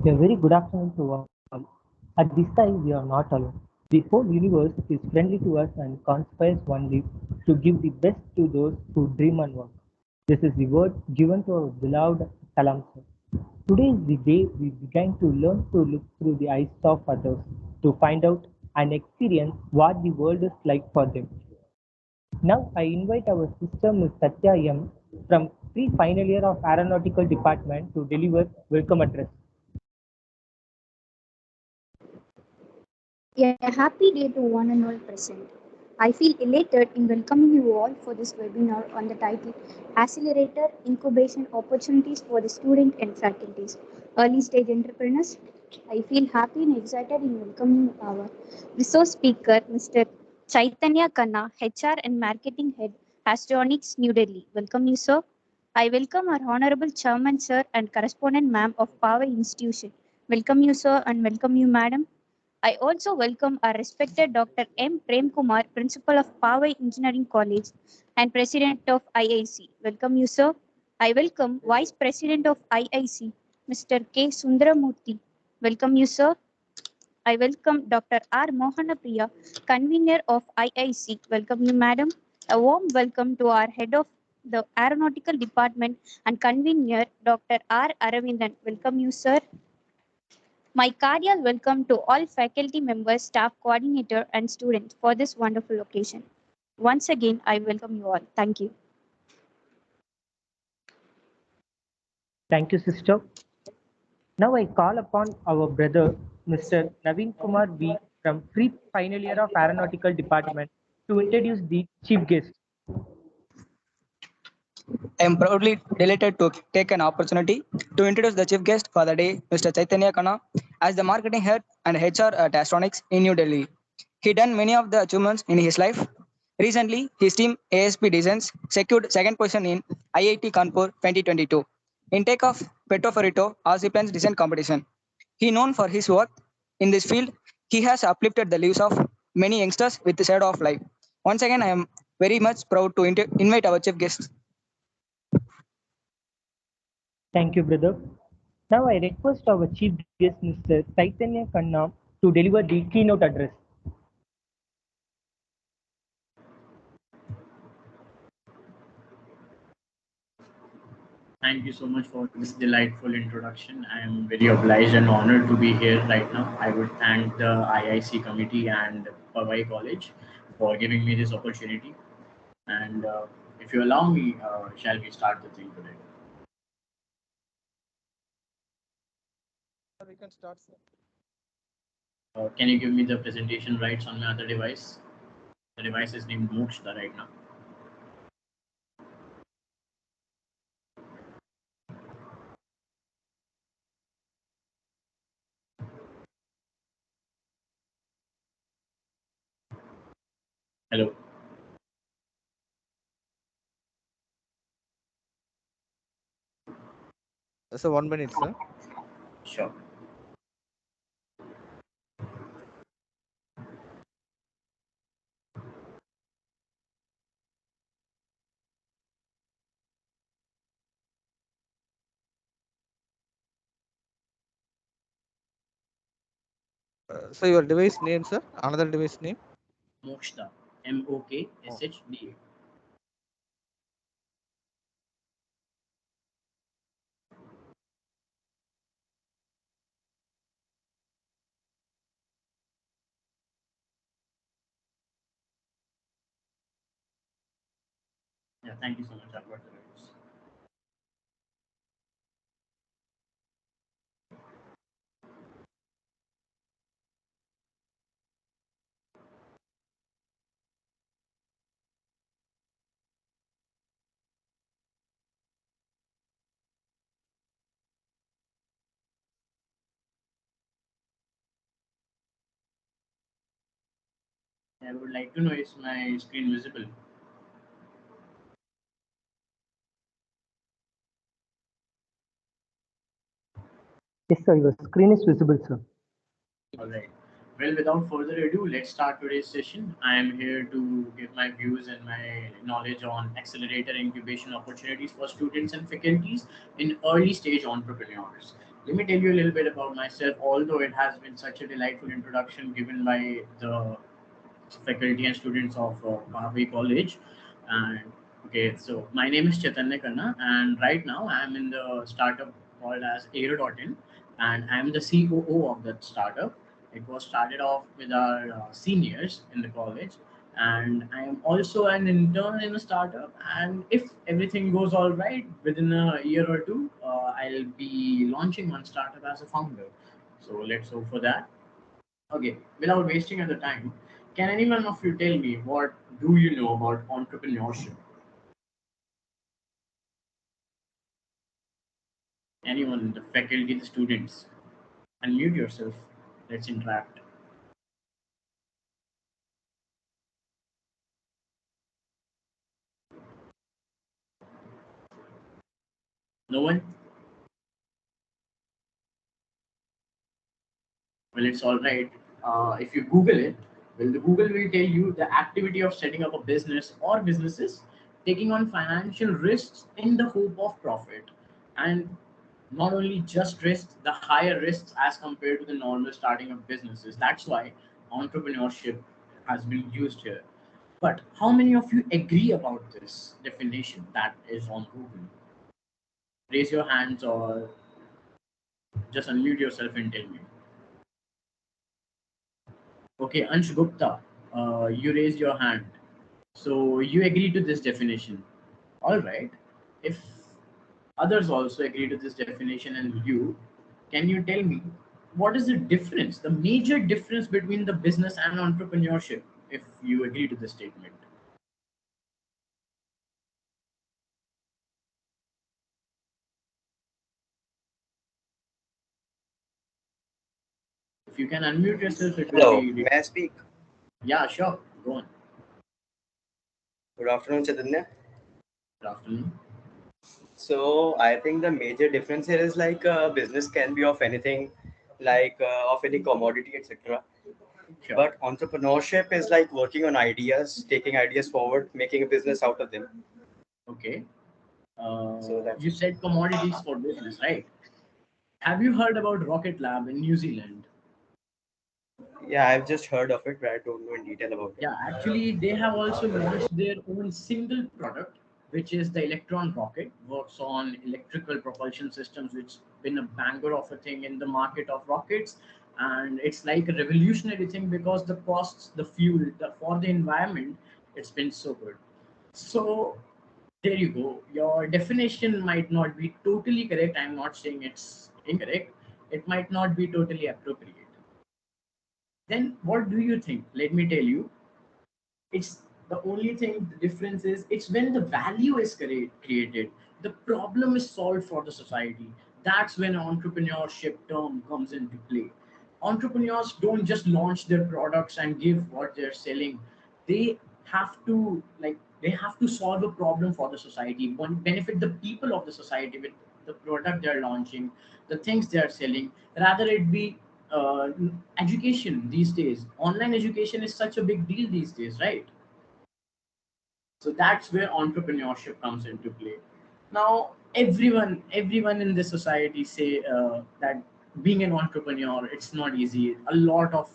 A very good afternoon to all. At this time, we are not alone. The whole universe is friendly to us and conspires only to give the best to those who dream and work. This is the word given to our beloved Kalam sir. Today is the day we began to learn to look through the eyes of others, to find out and experience what the world is like for them. Now I invite our sister Ms. Satya M. from pre-final year of Aeronautical Department to deliver welcome address. A happy day to one and all present. I feel elated in welcoming you all for this webinar on the title Accelerator Incubation Opportunities for the Student and Faculties, Early Stage Entrepreneurs. I feel happy and excited in welcoming our resource speaker, Mr. Chaitanya Khanna, HR and Marketing Head, Astronics, New Delhi. Welcome you, sir. I welcome our Honorable Chairman, sir, and Correspondent, ma'am, of Paavai Institution. Welcome you, sir, and welcome you, madam. I also welcome our respected Dr. M. Prem Kumar, Principal of Paavai Engineering College and President of IIC. Welcome you, sir. I welcome Vice President of IIC, Mr. K. Sundaramurthy. Welcome you, sir. I welcome Dr. R. Mohanapriya, Convener of IIC. Welcome you, madam. A warm welcome to our Head of the Aeronautical Department and Convener, Dr. R. Aravindan. Welcome you, sir. My cordial welcome to all faculty members, staff, coordinator, and students for this wonderful occasion. Once again, I welcome you all. Thank you. Thank you, sister. Now I call upon our brother, Mr. Naveen Kumar B. from pre-final year of Aeronautical Department to introduce the chief guest. I am proudly delighted to take an opportunity to introduce the chief guest for the day, Mr. Chaitanya Khanna, as the marketing head and HR at Astronics in New Delhi. He done many of the achievements in his life. Recently, his team ASP Designs secured second position in IIT Kanpur 2022 in takeoff Petroferrito Occupants Design Competition. He known for his work in this field. He has uplifted the lives of many youngsters with the shadow of life. Once again, I am very much proud to invite our chief guest. Thank you, brother. Now I request our chief guest, Mr. Chaitanya Khanna, to deliver the keynote address. Thank you so much for this delightful introduction. I am very obliged and honored to be here right now. I would thank the IIC committee and Paavai College for giving me this opportunity. And if you allow me, shall we start the thing today? We can start, sir. Can you give me the presentation rights on my other device? The device is named Mokshda right now. Hello. So 1 minute, sir. Sure. So your device name, sir? Another device name? Mokshda. Mokshda. Yeah, thank you so much. I've got the rights. I would like to know, is my screen visible? Yes, sir, your screen is visible, sir. All right. Well, without further ado, let's start today's session. I am here to give my views and my knowledge on accelerator incubation opportunities for students and faculties in early stage entrepreneurs. let me tell you a little bit about myself. Although it has been such a delightful introduction given by the faculty and students of Paavai College. And okay, so my name is Chaitanya Khanna, and right now I am in the startup called as Aero.in, and I am the COO of that startup. It was started off with our seniors in the college, and I am also an intern in a startup. And if everything goes all right, within a year or two, I'll be launching one startup as a founder. So let's hope for that. Okay, without wasting other time, can anyone of you tell me what do you know about entrepreneurship? Anyone, the faculty, the students? Unmute yourself. Let's interact. No one? Well, it's all right. If you Google it, well, the Google will tell you the activity of setting up a business or businesses, taking on financial risks in the hope of profit, and not only just risks, the higher risks as compared to the normal starting of businesses. That's why entrepreneurship has been used here. But how many of you agree about this definition that is on Google? Raise your hands or just unmute yourself and tell me. Okay, Ansh Gupta, you raised your hand. So you agree to this definition. All right. If others also agree to this definition and you, can you tell me what is the difference, the major difference between the business and entrepreneurship, if you agree to this statement? If you can unmute yourself, it will Hello, be. may I speak? Yeah, sure. Go on. Good afternoon, Chaitanya. Good afternoon. So I think the major difference here is like business can be of anything, like of any commodity, etc. Sure. But entrepreneurship is like working on ideas, taking ideas forward, making a business out of them. Okay. So that's You said commodities for business, right? Have you heard about Rocket Lab in New Zealand? yeah, I've just heard of it, but I don't know in detail about it. Yeah, actually, they have also launched their own single product, which is the Electron Rocket. Works on electrical propulsion systems, which been a banger of a thing in the market of rockets, and it's like a revolutionary thing because the costs, the fuel, for the environment, it's been so good. So there you go. Your definition might not be totally correct. I'm not saying it's incorrect. It might not be totally appropriate. Then what do you think? Let me tell you, it's the only thing, the difference is it's when the value is created, the problem is solved for the society. That's when entrepreneurship term comes into play. Entrepreneurs don't just launch their products and give what they're selling. They have to, like, they have to solve a problem for the society, benefit the people of the society with the product they're launching, the things they're selling. Rather it be uh, education these days. Online education is such a big deal these days, right? So that's where entrepreneurship comes into play. Now everyone in this society say that being an entrepreneur, it's not easy. A lot of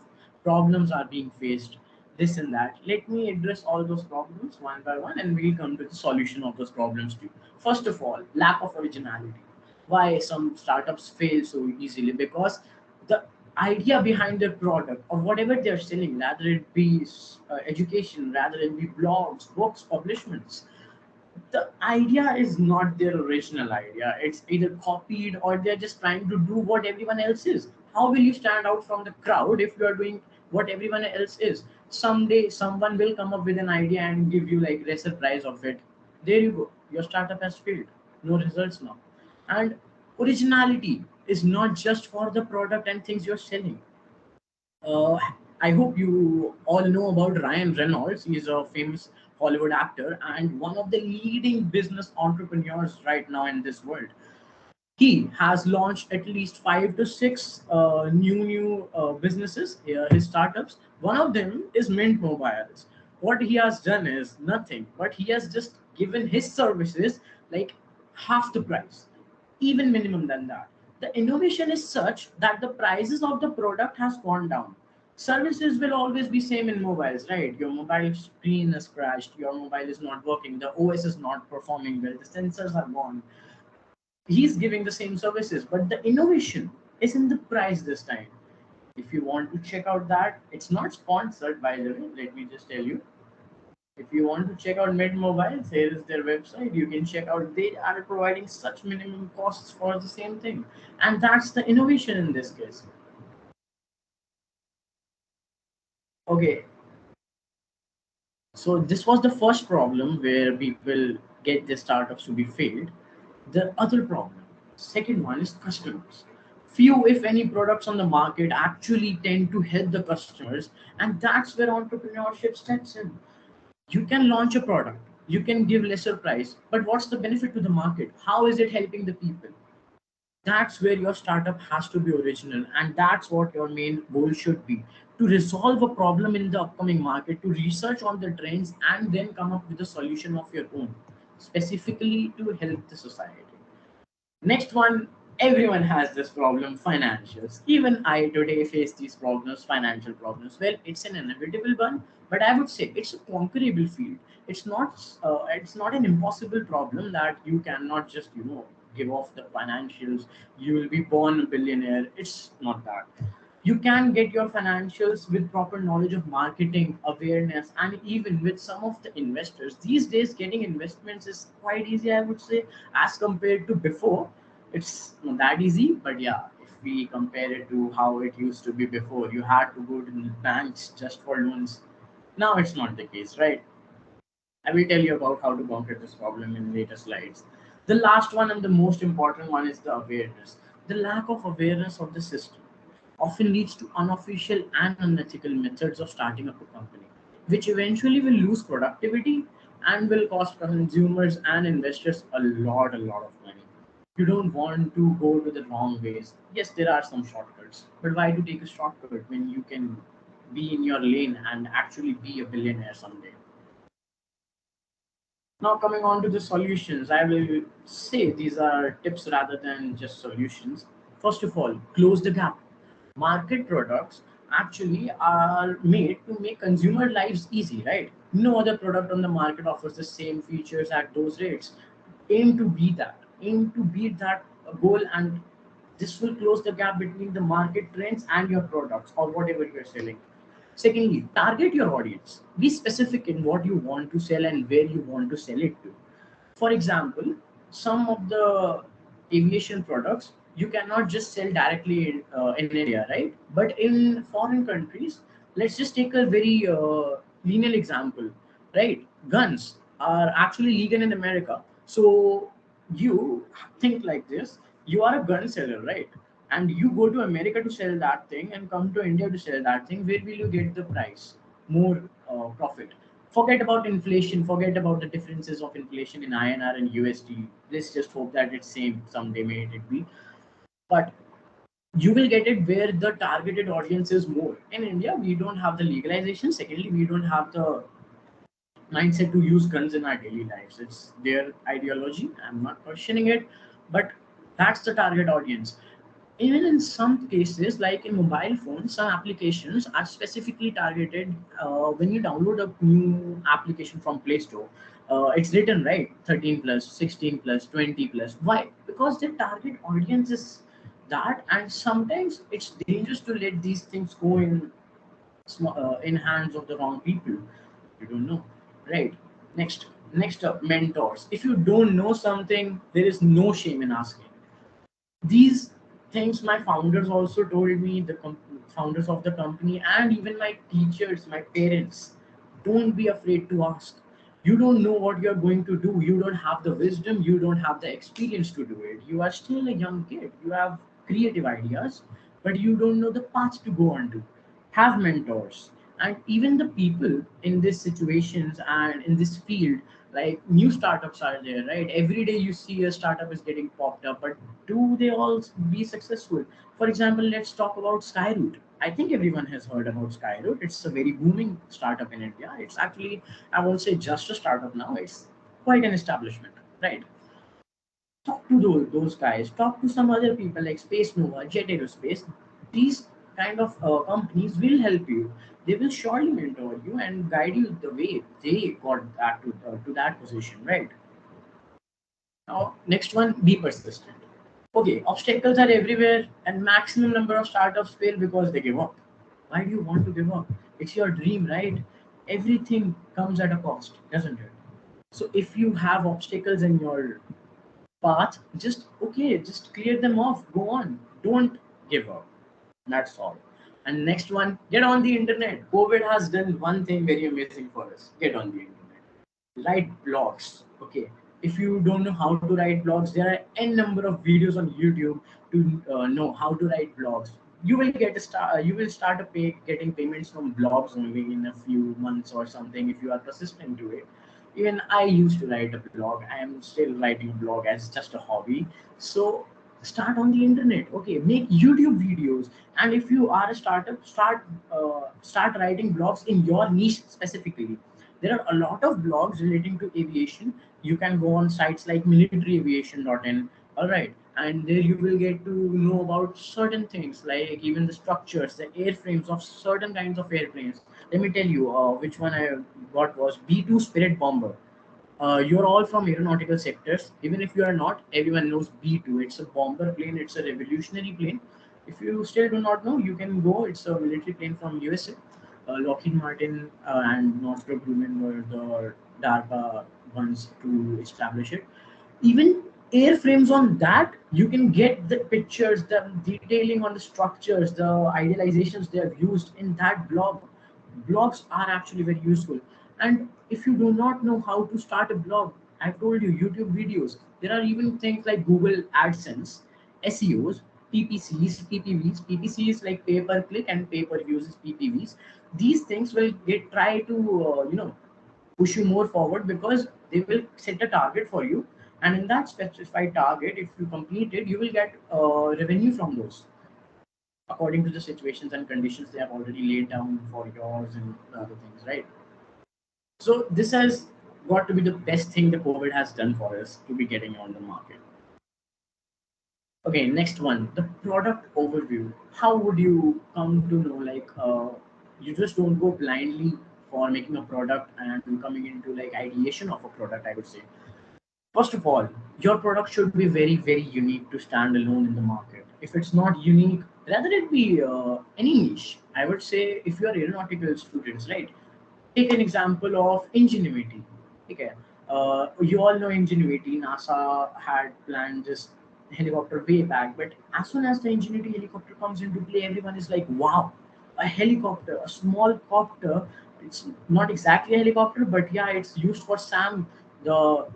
problems are being faced, this and that. Let me address all those problems one by one, and we'll come to the solution of those problems too. First of all, lack of originality. Why some startups fail so easily? Because the idea behind their product or whatever they're selling, rather it be education, rather it be blogs, books, publishments, the idea is not their original idea. It's either copied or they're just trying to do what everyone else is. How will you stand out from the crowd if you are doing what everyone else is? Someday someone will come up with an idea and give you like lesser price of it. There you go. Your startup has failed. No results now. And originality is not just for the product and things you're selling. uh, I hope you all know about Ryan Reynolds. He's a famous Hollywood actor and one of the leading business entrepreneurs right now in this world. He has launched at least 5 to 6 new businesses, his startups. One of them is Mint Mobiles. What he has done is nothing, but he has just given his services like half the price, even minimum than that. The innovation is such that the prices of the product has gone down. Services will always be same in mobiles, right? Your mobile screen is crashed, your mobile is not working, the OS is not performing well, the sensors are gone. He's giving the same services, but the innovation is in the price this time. If you want to check out that, it's not sponsored by the way, let me just tell you. If you want to check out Mid Mobiles, here is their website. You can check out. They are providing such minimum costs for the same thing, and that's the innovation in this case. Okay, so this was the first problem where people get their startups to be failed. The other problem, second one, is customers. Few, if any, products on the market actually tend to help the customers, and that's where entrepreneurship steps in. You can launch a product, you can give lesser price, but what's the benefit to the market? How is it helping the people? That's where your startup has to be original, and that's what your main goal should be: to resolve a problem in the upcoming market, to research on the trends, and then come up with a solution of your own, specifically to help the society. Next one, everyone has this problem, financials. Even I today face these problems, financial problems. Well, it's an inevitable one, but I would say it's a conquerable field. It's not an impossible problem that you cannot just give off the financials. You will be born a billionaire. It's not that. You can get your financials with proper knowledge of marketing, awareness, and even with some of the investors. These days, getting investments is quite easy, I would say, as compared to before. It's not that easy, but yeah, if we compare it to how it used to be before, you had to go to the banks just for loans. Now it's not the case, right? I will tell you about how to conquer this problem in later slides. The last one and the most important one is the awareness. The lack of awareness of the system often leads to unofficial and unethical methods of starting up a company, which eventually will lose productivity and will cost consumers and investors a lot of money. You don't want to go to the wrong ways. Yes, there are some shortcuts, but why to take a shortcut when you can be in your lane and actually be a billionaire someday? Now, coming on to the solutions, I will say these are tips rather than just solutions. First of all, close the gap. Market products actually are made to make consumer lives easy, right? No other product on the market offers the same features at those rates. Aim to beat that. Aim to beat that goal, and this will close the gap between the market trends and your products or whatever you're selling. Secondly, target your audience. Be specific in what you want to sell and where you want to sell it to. For example, some of the aviation products you cannot just sell directly in India, right? But in foreign countries, let's just take a very lineal example, right? Guns are actually legal in America. So you think like this: you are a gun seller, right? And you go to America to sell that thing and come to India to sell that thing. Where will you get the price? More profit. Forget about inflation. Forget about the differences of inflation in INR and USD. Let's just hope that it's same someday. May it be, but you will get it where the targeted audience is more. In India, we don't have the legalization. Secondly, we don't have the mindset to use guns in our daily lives. It's their ideology. I'm not questioning it, but that's the target audience. Even in some cases, like in mobile phones, some applications are specifically targeted. When you download a new application from Play Store, it's written right 13 plus, 16 plus, 20 plus. Why? Because the target audience is that, and sometimes it's dangerous to let these things go in hands of the wrong people. You don't know, right? Next up, mentors. If you don't know something, there is no shame in asking. These things my founders also told me, the founders of the company, and even my teachers, my parents. Don't be afraid to ask. You don't know what you're going to do. You don't have the wisdom. You don't have the experience to do it. You are still a young kid. You have creative ideas, but you don't know the path to go on to. Have mentors. And even the people in these situations and in this field, like new startups are there, right? Every day you see a startup is getting popped up, but do they all be successful? For example, let's talk about Skyroot. I think everyone has heard about Skyroot. It's a very booming startup in India. It's actually, I won't say just a startup now, it's quite an establishment, right? Talk to those guys. Talk to some other people like Space Nova, Jet Aerospace. These kind of companies will help you. They will surely mentor you and guide you the way they got that to that position, right? Now, next one, be persistent. Okay, obstacles are everywhere, and maximum number of startups fail because they give up. Why do you want to give up? It's your dream, right? Everything comes at a cost, doesn't it? So if you have obstacles in your path, just okay, just clear them off. Go on. Don't give up. That's all. And next one, get on the internet. COVID has done one thing very amazing for us. Get on the internet. Write blogs. Okay. If you don't know how to write blogs, there are n number of videos on YouTube to know how to write blogs. You will get a start. You will start getting payments from blogs only in a few months or something if you are persistent to it. Even I used to write a blog. I am still writing a blog as just a hobby. So start on the internet. Okay, make YouTube videos. And if you are a startup, start writing blogs in your niche specifically. There are a lot of blogs relating to aviation. You can go on sites like militaryaviation.in. All right, and there you will get to know about certain things like even the structures, the airframes of certain kinds of airplanes. Let me tell you which one I got was B2 Spirit Bomber. You're all from aeronautical sectors. Even if you are not, everyone knows B2. It's a bomber plane. It's a revolutionary plane. If you still do not know, you can go. It's a military plane from USA. Lockheed Martin and Northrop Grumman were the DARPA ones to establish it. Even airframes on that, you can get the pictures, the detailing on the structures, the idealizations they have used in that blog. Blogs are actually very useful. And if you do not know how to start a blog, I've told you, YouTube videos. There are even things like Google AdSense, SEOs, PPCs, PPVs. PPC is like pay per click and pay per use is PPVs. These things will get try to push you more forward because they will set a target for you, and in that specified target, if you complete it, you will get revenue from those according to the situations and conditions they have already laid down for yours and other things, right? So this has got to be the best thing the COVID has done for us to be getting on the market. Okay, next one, the product overview. How would you come to know like you just don't go blindly for making a product and coming into like ideation of a product, I would say. First of all, your product should be very, very unique to stand alone in the market. If it's not unique, rather it be any niche. I would say if you are aeronautical students, right? Take an example of Ingenuity. Okay, you all know Ingenuity. NASA had planned this helicopter way back, but as soon as the Ingenuity helicopter comes into play, everyone is like, "Wow, a helicopter, a small copter." It's not exactly a helicopter, but yeah, it's used for SAM, the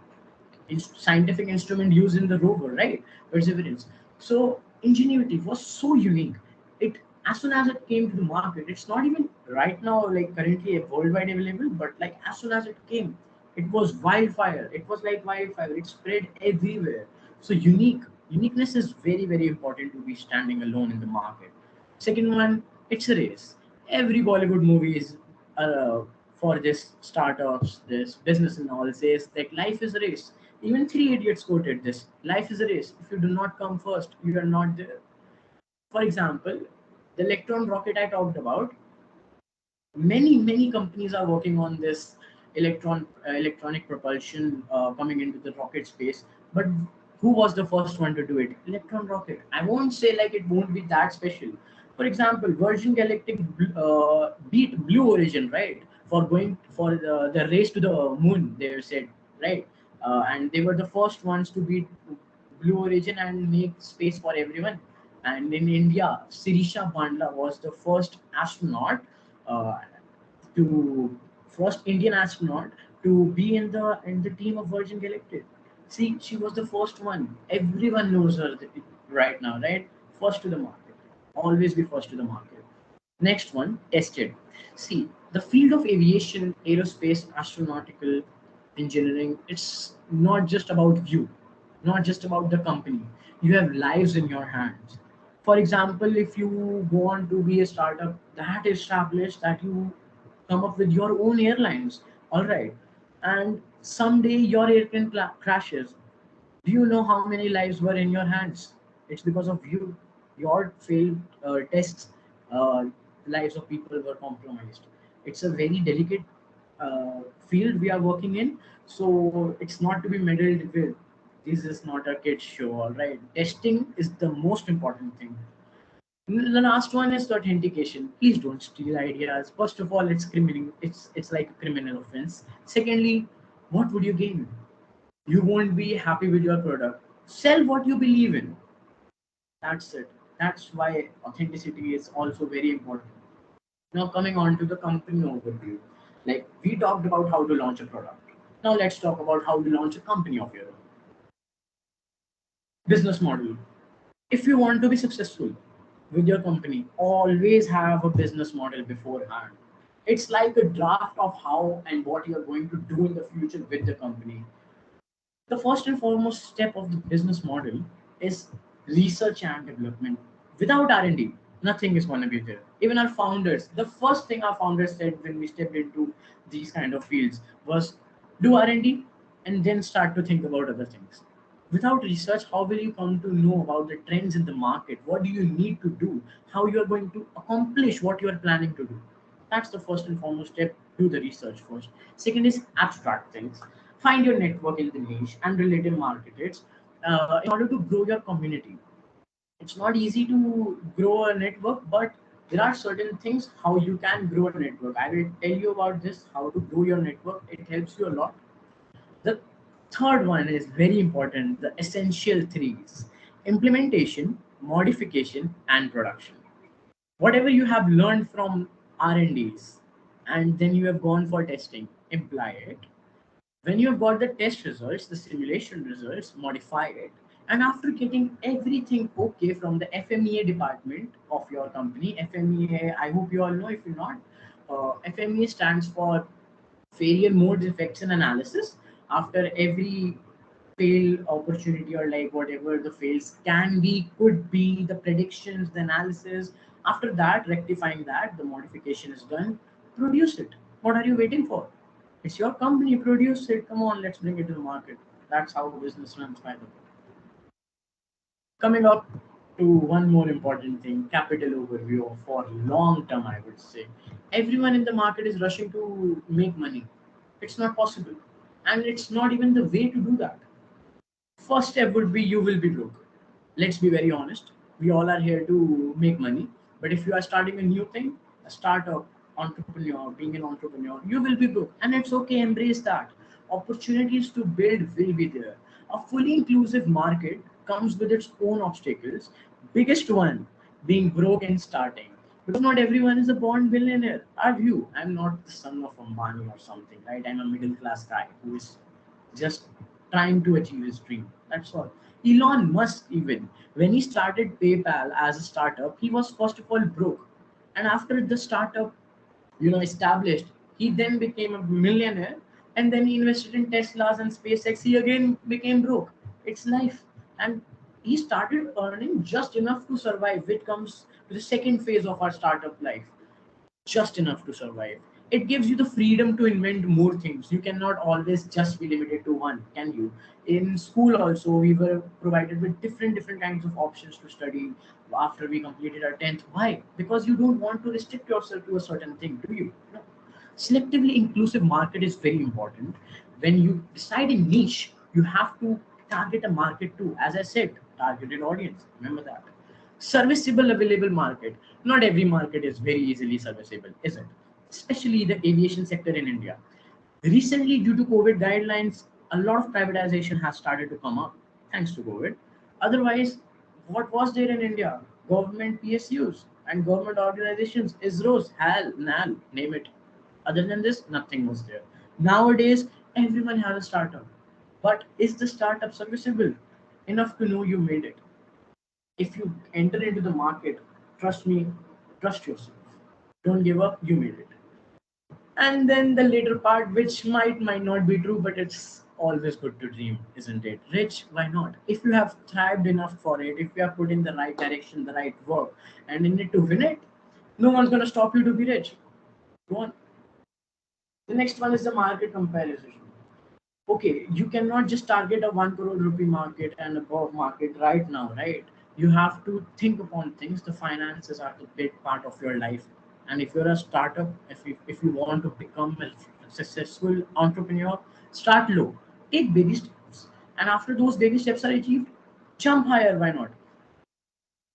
scientific instrument used in the rover, right? Perseverance. So Ingenuity was so unique. It as soon as it came to the market, it's not even right now like currently worldwide available, but like as soon as it came, it was wildfire. It was like wildfire. It spread everywhere. So uniqueness is very, very important to be standing alone in the market. Second one, it's a race. Every Bollywood movie is uh, for this startups, this business and all says that life is a race. Even Three Idiots quoted this. Life is a race. If you do not come first, you are not there. For example, the Electron rocket I talked about, many companies are working on this electronic propulsion coming into the rocket space, but who was the first one to do it? Electron rocket. I won't say like it won't be that special. For example, Virgin Galactic beat Blue Origin, right, for going for the race to the moon, they said, right? And they were the first ones to beat Blue Origin and make space for everyone. And in India, Sirisha Bandla was the first astronaut, uh, to first Indian astronaut to be in the team of Virgin Galactic. See, she was the first one. Everyone knows her right now, right? First to the market. Always be first to the market. Next one, tested. See, the field of aviation, aerospace, astronautical engineering, it's not just about you, not just about the company. You have lives in your hands. For example, if you go on to be a startup that established that you come up with your own airlines, all right, and someday your airplane crashes, Do you know how many lives were in your hands? It's because of you. Your failed tests, lives of people were compromised. It's a very delicate field we are working in, so it's not to be meddled with. This is not a kid's show, all right? Testing is the most important thing. The last one is the authentication. Please don't steal ideas. First of all, it's criminal. It's like a criminal offense. Secondly, what would you gain? You won't be happy with your product. Sell what you believe in. That's it. That's why authenticity is also very important. Now, coming on to the company overview. Like, we talked about how to launch a product. Now, let's talk about how to launch a company of your own. Business model. If you want to be successful with your company, always have a business model beforehand. It's like a draft of how and what you're going to do in the future with the company. The first and foremost step of the business model is research and development. Without R&D, nothing is going to be there. Even our founders, the first thing our founders said when we stepped into these kind of fields was do R&D and then start to think about other things. Without research, how will you come to know about the trends in the market? What do you need to do? How you are going to accomplish what you are planning to do? That's the first and foremost step. Do the research first. Second is abstract things. Find your network in the niche and related markets in order to grow your community. It's not easy to grow a network, but there are certain things how you can grow a network. I will tell you about this, how to grow your network. It helps you a lot. The third one is very important, the essential threes: implementation, modification, and production. Whatever you have learned from R&Ds and then you have gone for testing, imply it. When you have got the test results, the simulation results, modify it. And after getting everything okay from the FMEA department of your company, FMEA, I hope you all know, if you're not, FMEA stands for failure modes, effects, and analysis. After every fail opportunity, or like whatever the fails can be, could be, the predictions, the analysis, after that, rectifying that, the modification is done. Produce it. What are you waiting for? It's your company. Produce it. Come on, let's bring it to the market. That's how business runs, by the way. Coming up to one more important thing, capital overview for long term, I would say. Everyone in the market is rushing to make money. It's not possible. And it's not even the way to do that. First step would be you will be broke. Let's be very honest. We all are here to make money. But if you are starting a new thing, a startup, entrepreneur, being an entrepreneur, you will be broke. And it's okay, embrace that. Opportunities to build will be there. A fully inclusive market comes with its own obstacles. Biggest one being broke and starting. Because not everyone is a born billionaire. Are you? I'm not the son of Ambani or something, right? I'm a middle class guy who is just trying to achieve his dream. That's all. Elon Musk, even when he started PayPal as a startup, he was first of all broke, and after the startup, established, he then became a millionaire, and then he invested in Teslas and SpaceX. He again became broke. It's life, and he started earning just enough to survive, which comes to the second phase of our startup life, just enough to survive. It gives you the freedom to invent more things. You cannot always just be limited to one, can you? In school also, we were provided with different kinds of options to study after we completed our 10th. Why? Because you don't want to restrict yourself to a certain thing, do you? No. Selectively inclusive market is very important. When you decide a niche, you have to target a market too. As I said, targeted audience. Remember that. Serviceable available market. Not every market is very easily serviceable, is it? Especially the aviation sector in India. Recently, due to COVID guidelines, a lot of privatization has started to come up thanks to COVID. Otherwise, what was there in India? Government PSUs and government organizations, ISROs, HAL, NAL, name it. Other than this, nothing was there. Nowadays, everyone has a startup. But is the startup serviceable enough to know you made it? If you enter into the market, trust me, trust yourself. Don't give up, you made it. And then the later part, which might not be true, but it's always good to dream, isn't it? Rich, why not? If you have thrived enough for it, if you have put in the right direction, the right work, and in it to win it, no one's gonna stop you to be rich. Go on. The next one is the market comparison. Okay, you cannot just target a 1 crore rupee market and above market right now, right? You have to think upon things. The finances are the big part of your life. And if you're a startup, if you want to become a successful entrepreneur, start low, take baby steps. And after those baby steps are achieved, jump higher, why not?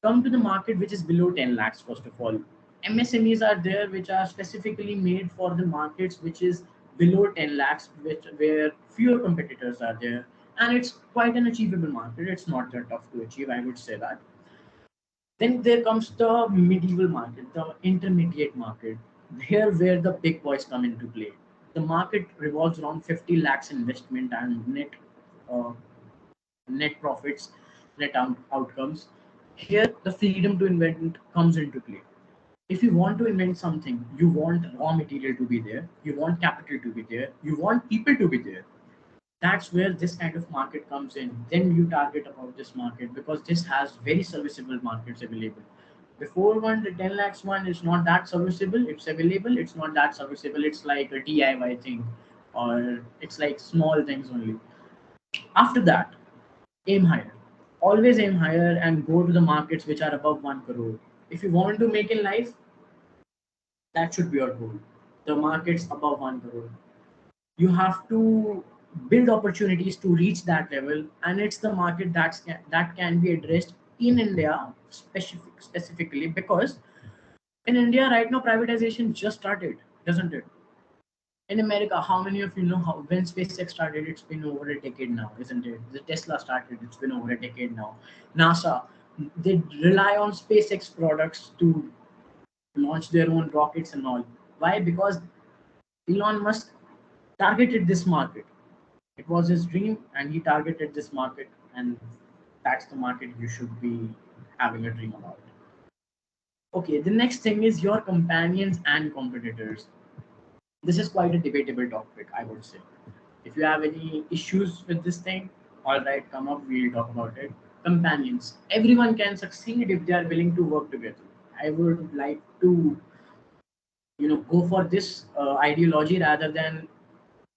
Come to the market which is below 10 lakhs first of all. MSMEs are there which are specifically made for the markets which is below 10 lakhs, which where fewer competitors are there, and it's quite an achievable market. It's not that tough to achieve, I would say that. Then there comes the medieval market, the intermediate market, here where the big boys come into play. The market revolves around 50 lakhs investment and uh, net profits, outcomes. Here, the freedom to invent comes into play. If you want to invent something, you want raw material to be there, you want capital to be there, you want people to be there. That's where this kind of market comes in. Then you target about this market because this has very serviceable markets available. Before one, the 10 lakhs one is not that serviceable. It's available. It's not that serviceable. It's like a DIY thing, or it's like small things only. After that, aim higher. Always aim higher and go to the markets which are above 1 crore. If you want to make in life, that should be your goal. The markets above 1 crore. You have to build opportunities to reach that level, and it's the market that can be addressed in India specifically because in India right now privatization just started, doesn't it? In America, how many of you know how when SpaceX started? It's been over a decade now, isn't it? The Tesla started, it's been over a decade now. NASA, they rely on SpaceX products to launch their own rockets and all. Why? Because Elon Musk targeted this market. It was his dream, and he targeted this market, and that's the market you should be having a dream about. Okay, the next thing is your companions and competitors. This is quite a debatable topic, I would say. If you have any issues with this thing, all right, come up, we'll talk about it. Companions. Everyone can succeed if they are willing to work together. I would like to, go for this ideology rather than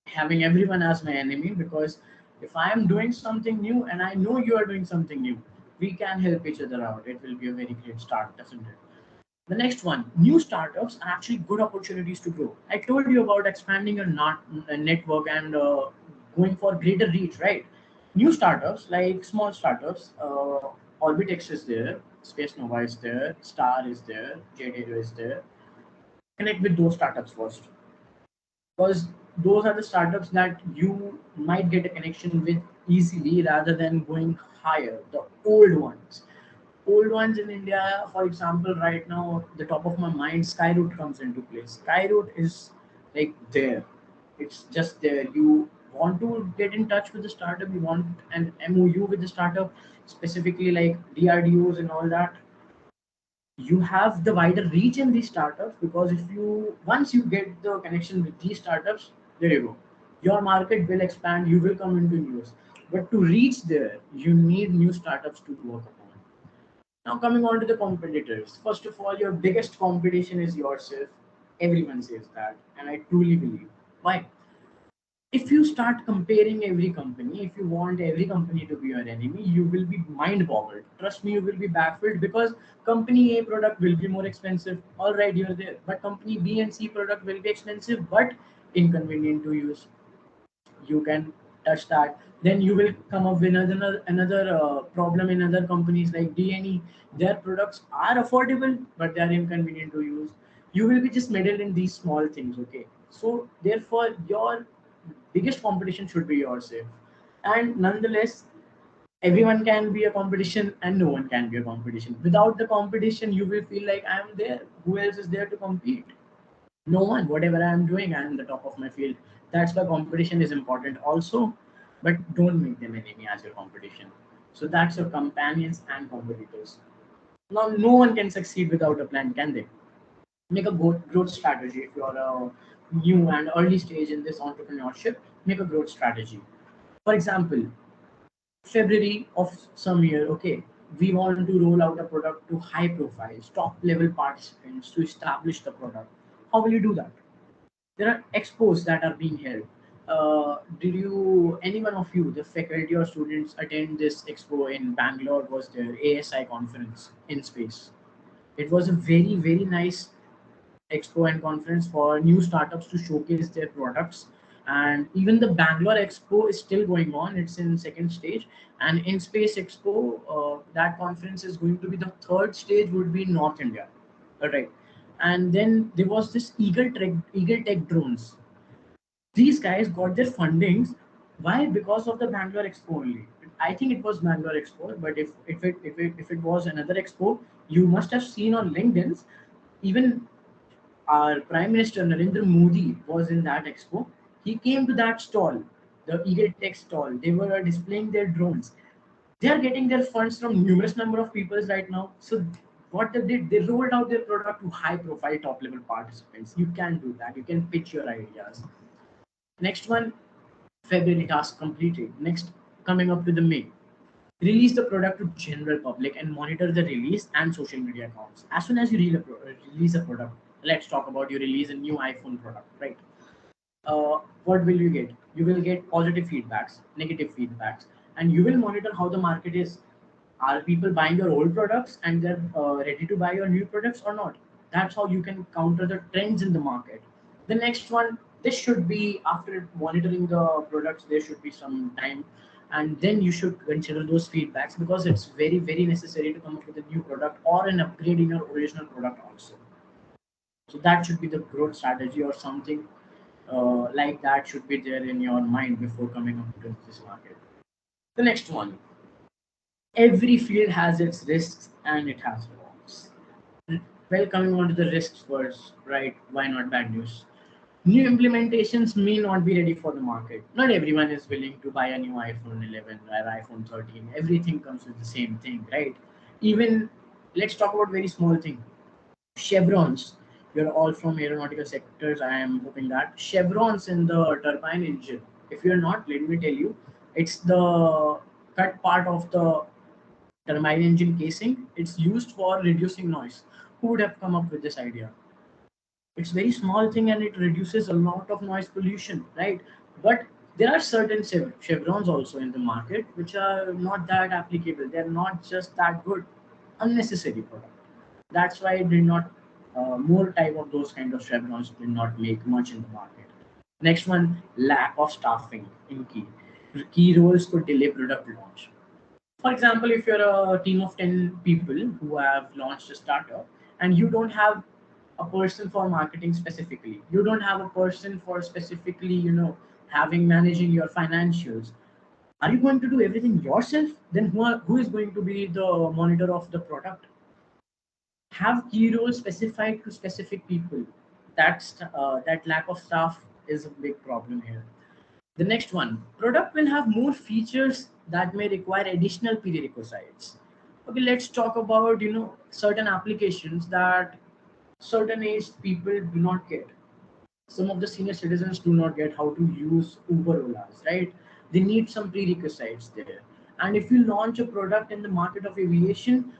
having everyone as my enemy, because if I am doing something new and I know you are doing something new, we can help each other out. It will be a very great start, doesn't it? The next one, new startups are actually good opportunities to grow. I told you about expanding your network and going for greater reach, right? New startups, like small startups, Orbitex is there, Space Nova is there, Star is there, JDario is there. Connect with those startups first, because those are the startups that you might get a connection with easily rather than going higher, the old ones in India. For example, right now, the top of my mind, Skyroot comes into place. Skyroot is like there. It's just there. You want to get in touch with the startup, you want an MOU with the startup, specifically like DRDOs and all that. You have the wider reach in these startups, because if you once you get the connection with these startups, there you go. Your market will expand, you will come into news. But to reach there, you need new startups to work upon. Now, coming on to the competitors. First of all, your biggest competition is yourself. Everyone says that, and I truly believe. Why? If you start comparing every company, if you want every company to be your enemy, you will be mind boggled. Trust me, you will be baffled, because company A product will be more expensive. All right, you're there. But company B and C product will be expensive but inconvenient to use. You can touch that. Then you will come up with another problem in other companies like DNE. Their products are affordable but they are inconvenient to use. You will be just meddled in these small things. Okay, so therefore your biggest competition should be yourself. And nonetheless, everyone can be a competition and no one can be a competition. Without the competition, you will feel like I am there, who else is there to compete? No one. Whatever I am doing, I am the top of my field. That's why competition is important also, but don't make them enemy as your competition. So that's your companions and competitors. Now, no one can succeed without a plan, can they? Make a growth strategy. If you're a new and early stage in this entrepreneurship, make a growth strategy. For example, February of some year, okay, we want to roll out a product to high profiles, top level participants to establish the product. How will you do that? There are expos that are being held. Did you, any one of you, the faculty or students, attend this expo in Bangalore? Was their ASI conference in space? It was a very, very nice expo and conference for new startups to showcase their products. And even the Bangalore expo is still going on, it's in second stage. And in space expo, that conference is going to be, the third stage would be in North India. All right. And then there was this Eagle Tech drones. These guys got their fundings. Why? Because of the Bangalore expo only. I think it was Bangalore expo, but if it was another expo, you must have seen on LinkedIn. Even our Prime Minister Narendra Modi was in that expo. He came to that stall, the Eagle Tech stall. They were displaying their drones. They are getting their funds from numerous number of people right now. So what they did, they rolled out their product to high profile top level participants. You can do that. You can pitch your ideas. Next one, February task completed. Next, coming up to the May, release the product to general public and monitor the release and social media accounts. As soon as you release a product, let's talk about, you release a new iPhone product, right? What will you get? You will get positive feedbacks, negative feedbacks, and you will monitor how the market is. Are people buying your old products and they're ready to buy your new products or not? That's how you can counter the trends in the market. The next one, this should be after monitoring the products, there should be some time, and then you should consider those feedbacks, because it's very, very necessary to come up with a new product or an upgrade in your original product also. So that should be the growth strategy, or something like that should be there in your mind before coming up to this market. The next one, every field has its risks and it has rewards. Well, coming on to the risks first, right? Why not bad news? New implementations may not be ready for the market. Not everyone is willing to buy a new iPhone 11 or iPhone 13. Everything comes with the same thing, right? Even, let's talk about very small thing. Chevrons. You're all from aeronautical sectors. I am hoping that chevrons in the turbine engine. If you're not, let me tell you, it's the cut part of the turbine engine casing. It's used for reducing noise. Who would have come up with this idea? It's very small thing and it reduces a lot of noise pollution, right? But there are certain chevrons also in the market which are not that applicable. They're not just that good. Unnecessary product. That's why it did not, more type of those kind of chevrons did not make much in the market. Next one, lack of staffing in key roles could delay product launch. For example, if you're a team of 10 people who have launched a startup and you don't have a person for marketing specifically, you don't have a person for specifically, having managing your financials, are you going to do everything yourself? Then who is going to be the monitor of the product? Have key roles specified to specific people. That lack of staff is a big problem here. The next one, product will have more features that may require additional prerequisites. Okay, let's talk about certain applications that certain aged people do not get. Some of the senior citizens do not get how to use Uber Olas, right? They need some prerequisites there. And if you launch a product in the market of aviation,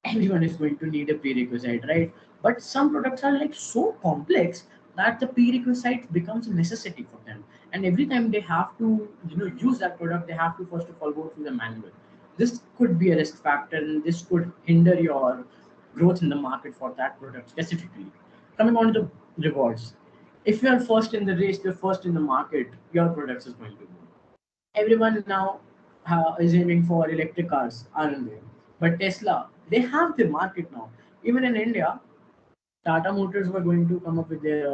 everyone is going to need a prerequisite, right? But some products are like so complex that the prerequisite becomes a necessity for them. And every time they have to, use that product, they have to first of all go through the manual. This could be a risk factor, and this could hinder your growth in the market for that product specifically. Coming on to the rewards. If you are first in the race, you're first in the market, your products is going to go. Everyone now is aiming for electric cars, aren't they? But Tesla, they have the market now. Even in India, Tata Motors were going to come up with their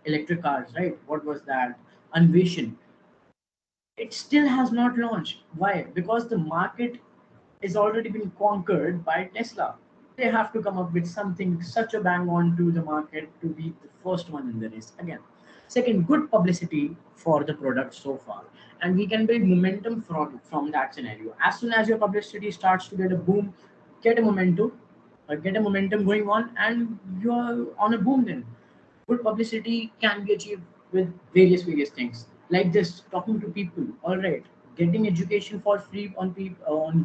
electric cars, right? What was that? Anvation. It still has not launched. Why? Because the market is already been conquered by Tesla. They have to come up with something such a bang on to the market to be the first one in the race again. Second, good publicity for the product so far, and we can build momentum from that scenario. As soon as your publicity starts to get a boom, get a momentum, get a momentum going on, and you're on a boom then. Good publicity can be achieved with various things like this, talking to people, all right, getting education for free on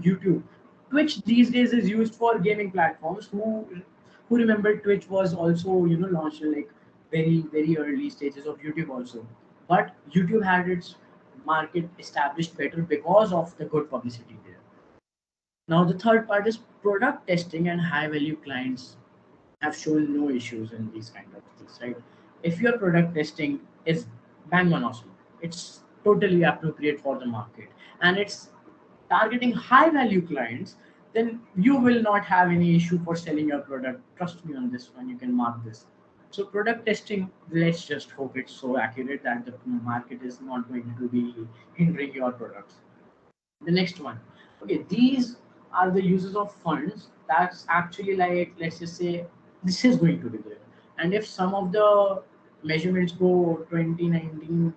YouTube. Twitch these days is used for gaming platforms. Who remember Twitch was also launched like very early stages of YouTube also. But YouTube had its market established better because of the good publicity there. Now the third part is product testing, and high value clients have shown no issues in these kind of things, right? If your product testing is bang on awesome, it's totally appropriate for the market, and it's targeting high value clients, then you will not have any issue for selling your product. Trust me on this one, you can mark this. So product testing, let's just hope it's so accurate that the market is not going to be hindering your products. The next one, okay, these are the uses of funds. That's actually like, let's just say this is going to be there, and if some of the measurements go 2019,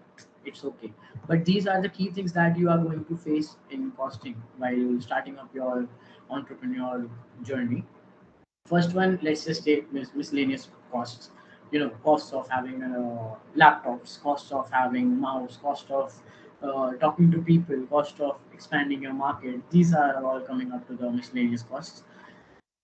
it's okay. But these are the key things that you are going to face in costing while starting up your entrepreneurial journey. First one, let's just take miscellaneous costs. Costs of having laptops, costs of having mouse, cost of talking to people, cost of expanding your market. These are all coming up to the miscellaneous costs.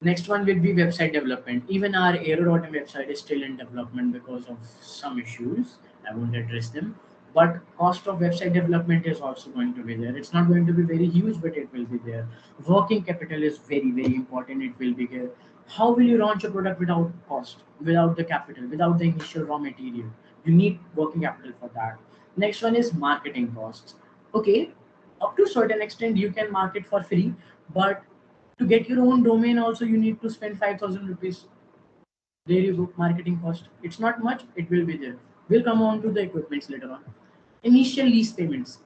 Next one will be website development. Even our Aero.m website is still in development because of some issues. I won't address them. But cost of website development is also going to be there. It's not going to be very huge, but it will be there. Working capital is very important. It will be there. How will you launch a product without cost, without the capital, without the initial raw material? You need working capital for that. Next one is marketing costs. Okay, up to a certain extent you can market for free, but to get your own domain also you need to spend 5,000 rupees. There you go, marketing cost. It's not much, it will be there. We'll come on to the equipments later on. Initial lease payments.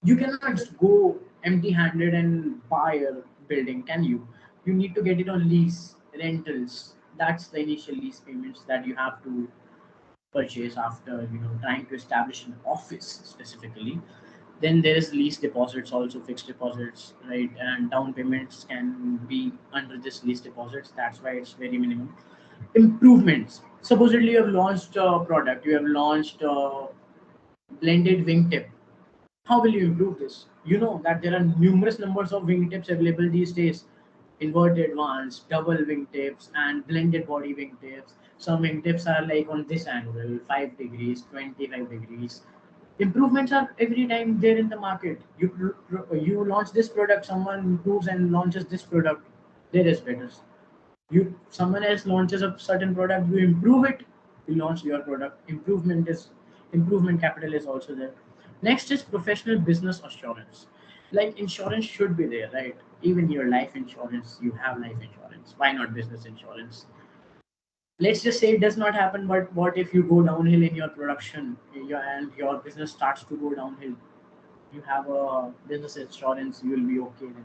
You cannot just go empty handed and buy a building, can you? You need to get it on lease, rentals. That's the initial lease payments that you have to purchase after trying to establish an office specifically. Then there is lease deposits, also fixed deposits, right? And down payments can be under this lease deposits. That's why it's very minimum. Improvements. Supposedly you have launched a product, you have launched a blended wingtip. How will you improve this? You know that there are numerous numbers of wingtips available these days. Inverted ones, double wingtips, and blended body wingtips. Some wingtips are like on this angle, 5 degrees, 25 degrees. Improvements are every time there in the market. You launch this product, someone improves and launches this product, there is better. Someone else launches a certain product, you improve it, you launch your product. Improvement capital is also there. Next is professional business assurance. Like insurance should be there, right? Even your life insurance, you have life insurance, why not business insurance? Let's just say it does not happen, but what if you go downhill in your production, and your business starts to go downhill? You have a business insurance, you will be okay then.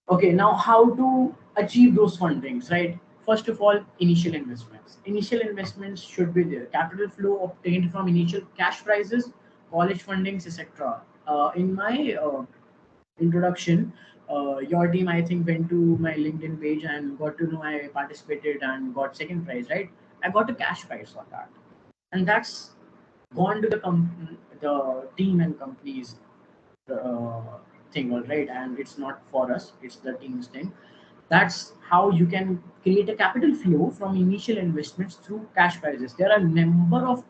Okay, now how to achieve those fundings, right? First of all, initial investments. Initial investments should be there. Capital flow obtained from initial cash prizes, college fundings, etc. In my introduction, your team I think went to my LinkedIn page and got to know I participated and got second prize, right? I got a cash prize for that, and that's gone to the team and companies uh, thing, all right, and it's not for us, it's the team's thing. That's how you can create a capital flow from initial investments through cash prizes. There are a number of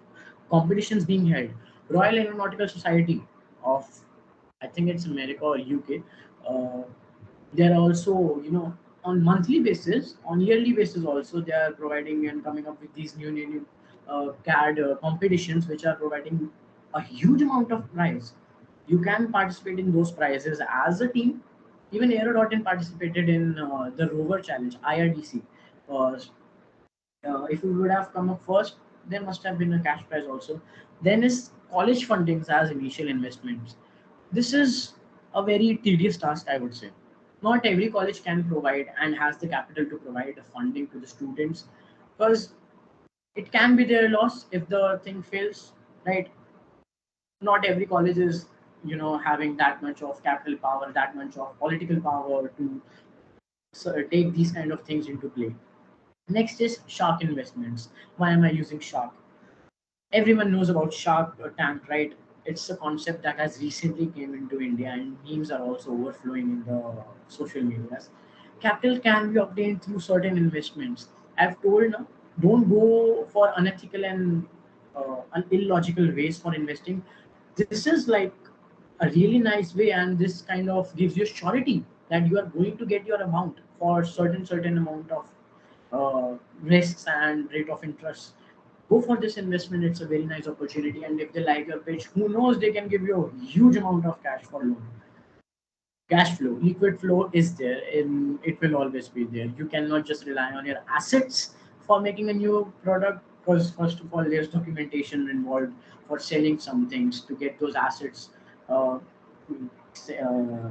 competitions being held. Royal Aeronautical Society of, I think it's America or UK. uh, they're also, on monthly basis, on yearly basis also, they are providing and coming up with these new CAD competitions, which are providing a huge amount of prize. You can participate in those prizes as a team. Even Aero.in participated in the Rover Challenge, IRDC. Uh, if you would have come up first, there must have been a cash prize also. Then is college fundings as initial investments. This is a very tedious task, I would say. Not every college can provide and has the capital to provide the funding to the students, because it can be their loss if the thing fails, right? Not every college is, having that much of capital power, that much of political power to take these kind of things into play. Next is shark investments. Why am I using shark? Everyone knows about shark tank, right? It's a concept that has recently came into India, and memes are also overflowing in the social medias. Capital can be obtained through certain investments. I've told now, Don't go for unethical and illogical ways for investing. This is like a really nice way, and this kind of gives you surety that you are going to get your amount for certain amount of risks and rate of interest. Go for this investment. It's a very nice opportunity, and if they like your pitch, who knows, they can give you a huge amount of cash for loan. Cash flow, liquid flow is there, and it will always be there. You cannot just rely on your assets for making a new product, because first of all there's documentation involved for selling some things to get those assets uh,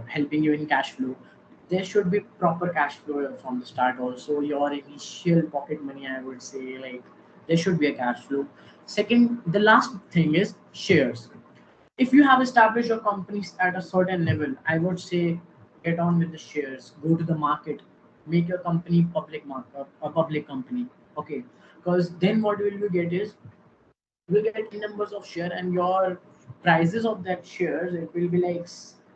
helping you in cash flow. There should be proper cash flow from the start also. Your initial pocket money, I would say, like, there should be a cash flow. Second, the last thing is shares. If you have established your companies at a certain level, I would say get on with the shares, go to the market, make your company public market, a public company. Okay, because then what will you get is you will get numbers of share, and your prices of that shares, it will be like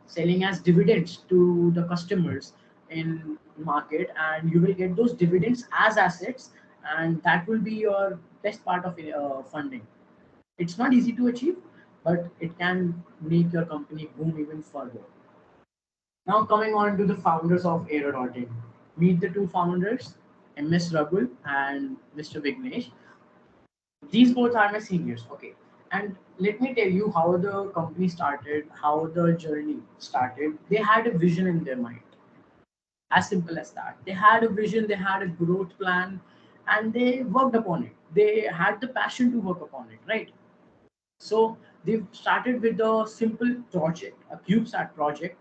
selling as dividends to the customers in market, and you will get those dividends as assets, and that will be your best part of funding. It's not easy to achieve, but it can make your company boom even further. Now coming on to the founders of Aerodotting. Meet the two founders, MS Ragul and Mr. Vignesh. These both are my seniors. Okay. And let me tell you how the company started, how the journey started. They had a vision in their mind. As simple as that. They had a vision, they had a growth plan, and they worked upon it. They had the passion to work upon it, right? So they started with a simple project, a CubeSat project,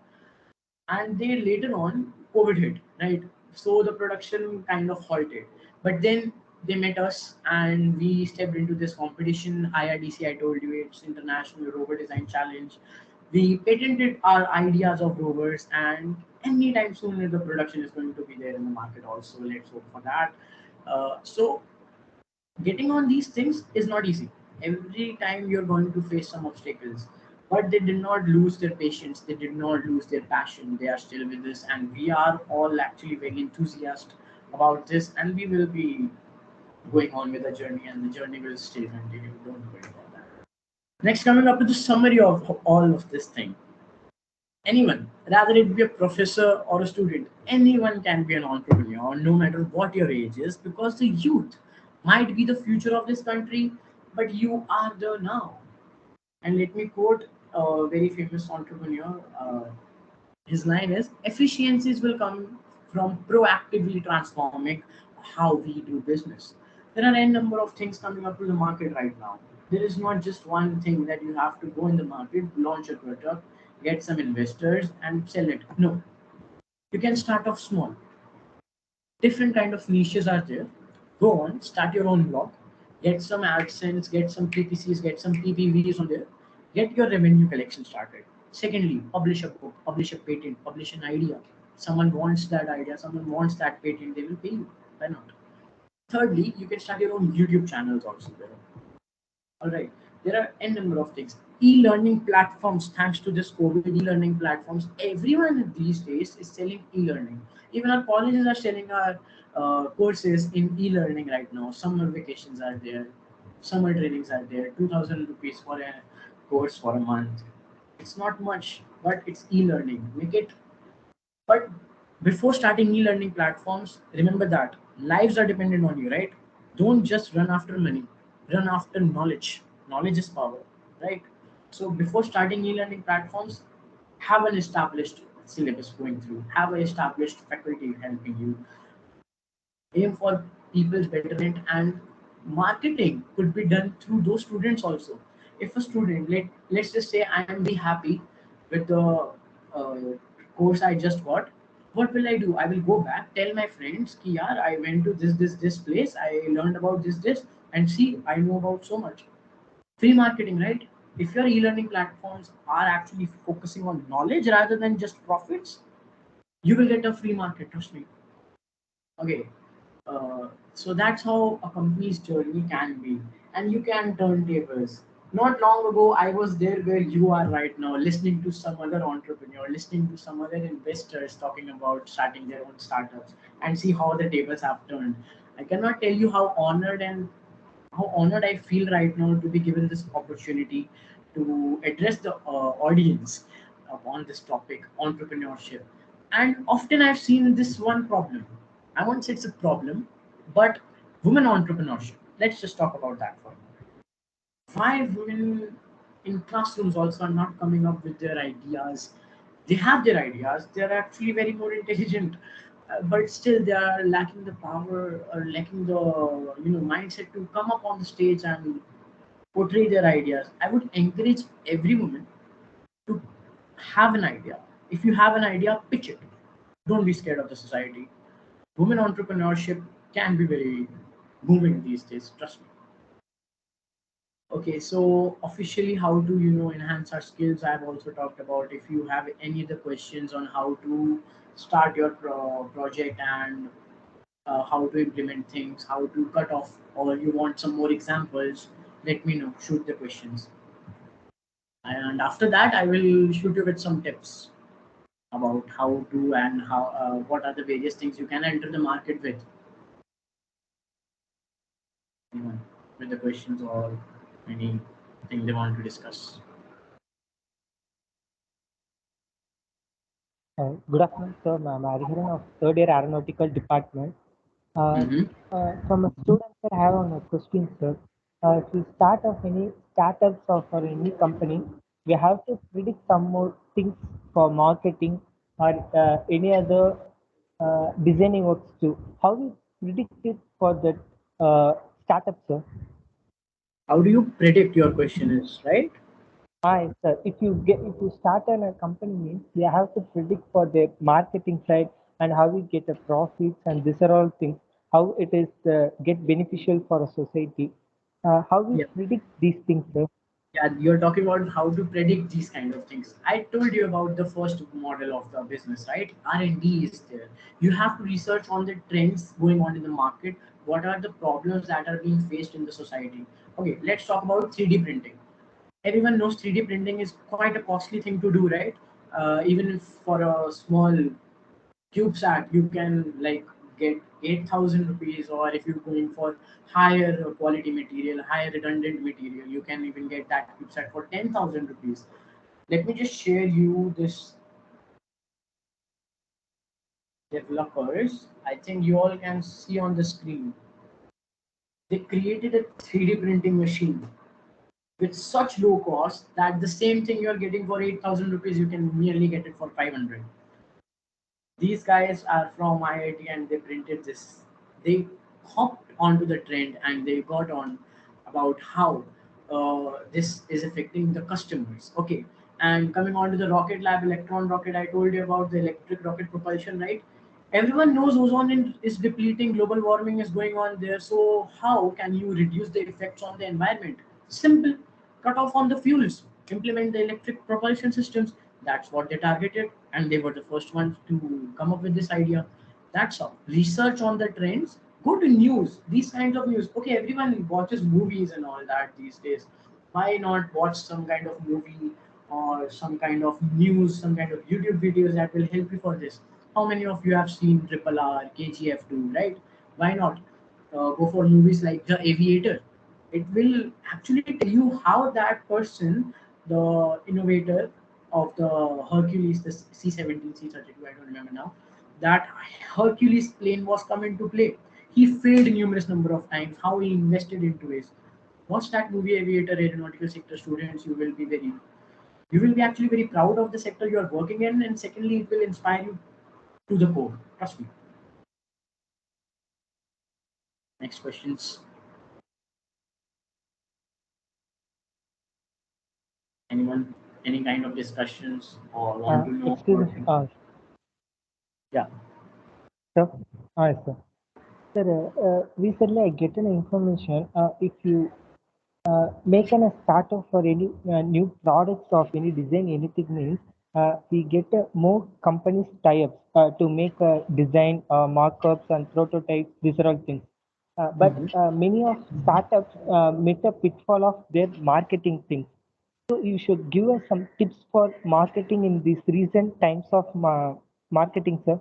and they later on COVID hit, right? So the production kind of halted. But then they met us, and we stepped into this competition. IRDC, I told you, it's International Rover Design Challenge. We patented our ideas of rovers, and anytime soon the production is going to be there in the market also. Let's hope for that. So getting on these things is not easy. Every time you're going to face some obstacles, but they did not lose their patience, they did not lose their passion. They are still with us, and we are all actually very enthusiastic about this, and we will be going on with the journey, and the journey will still continue. Don't worry about that. Next, coming up to the summary of all of this thing. Anyone, rather it be a professor or a student, anyone can be an entrepreneur, no matter what your age is, because the youth might be the future of this country, but you are the now. And let me quote a very famous entrepreneur. His line is, efficiencies will come from proactively transforming how we do business. There are a number of things coming up to the market right now. There is not just one thing that you have to go in the market, launch a product, get some investors, and sell it. No, you can start off small. Different kind of niches are there. Go on, start your own blog, get some AdSense, get some PPCs, get some PPVs on there, get your revenue collection started. Secondly, publish a book, publish a patent, publish an idea. Someone wants that idea, someone wants that patent, they will pay you. Why not? Thirdly, you can start your own YouTube channels also there. All right. There are n number of things. E-learning platforms. Thanks to this COVID e-learning platforms, everyone these days is selling e-learning. Even our colleges are selling our courses in e-learning right now. Summer vacations are there. Summer trainings are there. 2,000 rupees for a course for a month. It's not much, but it's e-learning. Make it. But before starting e-learning platforms, remember that lives are dependent on you, right? Don't just run after money, run after knowledge. Knowledge is power, right? So before starting e-learning platforms, have an established syllabus going through, have an established faculty helping you, aim for people's betterment, and marketing could be done through those students also. If a student, let's just say I am very happy with the uh, course I just got, what will I do? I will go back, tell my friends ki yaar, I went to this place, I learned about this, and see, I know about so much. Free marketing, right? If your e-learning platforms are actually focusing on knowledge rather than just profits, you will get a free market, trust me. Okay, so that's how a company's journey can be, and you can turn tables. Not long ago, I was there where you are right now, listening to some other entrepreneur, listening to some other investors talking about starting their own startups, and see how the tables have turned. I cannot tell you how honored I feel right now to be given this opportunity to address the audience on this topic, entrepreneurship. And often I've seen this one problem. I won't say it's a problem, but women entrepreneurship. Let's just talk about that for a moment. Why women in classrooms also are not coming up with their ideas? They have their ideas, they are actually very more intelligent, but still they are lacking the power or lacking the mindset to come up on the stage and portray their ideas. I would encourage every woman to have an idea. If you have an idea, pitch it. Don't be scared of the society. Women entrepreneurship can be very booming these days, trust me. Okay, so officially, how to enhance our skills? I've also talked about. If you have any other questions on how to start your project and how to implement things, how to cut off, or you want some more examples, let me know. Shoot the questions, and after that, I will shoot you with some tips about how to and how what are the various things you can enter the market with. Anyone with the questions or anything they want to discuss? Good afternoon, sir. I'm Hariharan of third year aeronautical department. Uh, Mm-hmm. from a student, sir, I have a question, sir. To start of any startups or for any company, we have to predict some more things for marketing or any other designing works too. How we predict it for that startup, sir? How do you predict, your question is, right? Hi, sir. If you start on a company means you have to predict for the marketing side and how we get a profits and these are all things. How it is get beneficial for a society. How we Yeah. predict these things, sir? Yeah, you're talking about how to predict these kind of things. I told you about the first model of the business, right? R&D is there. You have to research on the trends going on in the market. What are the problems that are being faced in the society? Okay, let's talk about 3D printing. Everyone knows 3D printing is quite a costly thing to do, right? Even if for a small CubeSat, you can like get 8,000 rupees, or if you're going for higher quality material, higher redundant material, you can even get that CubeSat for 10,000 rupees. Let me just share you this developers. I think you all can see on the screen. They created a 3D printing machine with such low cost that the same thing you're getting for 8,000 rupees, you can nearly get it for 500. These guys are from IIT and they printed this. They hopped onto the trend and they got on about how this is affecting the customers. Okay, and coming on to the rocket lab, electron rocket, I told you about the electric rocket propulsion, right? Everyone knows is depleting, global warming is going on there. So how can you reduce the effects on the environment? Simple, cut off on the fuels, implement the electric propulsion systems. That's what they targeted, and they were the first ones to come up with this idea. That's all. Research on the trends. Go to news. These kinds of news. Okay, everyone watches movies and all that these days. Why not watch some kind of movie or some kind of news, some kind of YouTube videos that will help you for this? How many of you have seen Triple R, KGF 2, right? Why not go for movies like The Aviator? It will actually tell you how that person, the innovator of the Hercules, the C-17, C-32, I don't remember now, that Hercules plane was come into play. He failed numerous number of times. How he invested into it. Watch that movie, Aviator, aeronautical sector students. You will be actually very proud of the sector you are working in, and secondly, it will inspire you to the core. Trust me. Next questions. Anyone? Any kind of discussions or want to know Excuse about me, things? Yeah. sir. Hi, sir. Sir, recently I get an information. If you make a startup for any new products of any design anything means we get more companies tie-ups to make design markups and prototypes, these are all things, but Mhm. many of startups meet a pitfall of their marketing things. So you should give us some tips for marketing in these recent times of marketing, sir.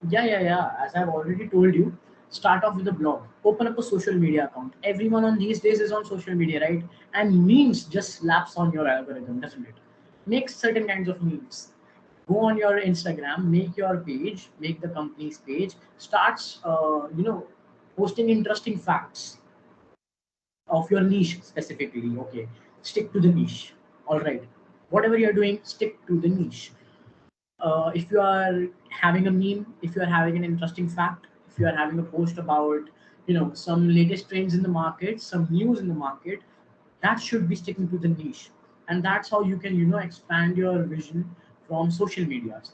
Yeah. As I've already told you, Start off with a blog. Open up a social media account. Everyone on these days is on social media, right? And memes just slaps on your algorithm, doesn't it? Make certain kinds of memes. Go on your Instagram, make your page, make the company's page, starts posting interesting facts of your niche specifically. Okay, stick to the niche. All right, whatever you're doing, stick to the niche. If you are having a meme, if you are having an interesting fact, if you are having a post about some latest trends in the market, some news in the market, that should be sticking to the niche. And that's how you can expand your vision from social medias.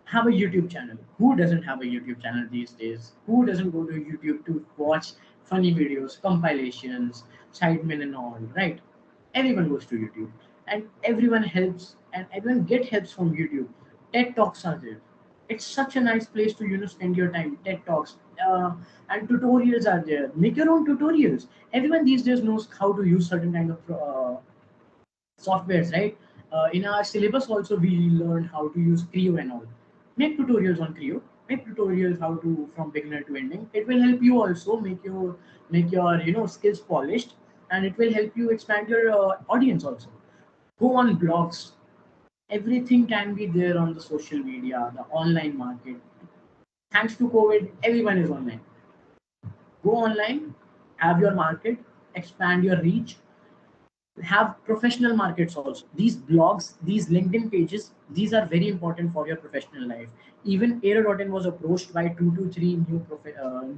Have a YouTube channel. Who doesn't have a YouTube channel these days? Who doesn't go to YouTube to watch funny videos, compilations, sidemen and all, right? Everyone goes to YouTube, and everyone helps, and everyone get helps from YouTube. TED Talks are there. It's such a nice place to spend your time. TED Talks, and tutorials are there. Make your own tutorials. Everyone these days knows how to use certain kind of softwares, right? In our syllabus also we learn how to use Creo and all. Make tutorials on Creo. Make tutorials how to from beginner to ending. It will help you also make your skills polished, and it will help you expand your audience also. Go on blogs. Everything can be there on the social media, the online market. Thanks to COVID, everyone is online. Go online, have your market, expand your reach, have professional markets also. These blogs, these LinkedIn pages, these are very important for your professional life. Even Aero.in was approached by 2 to 3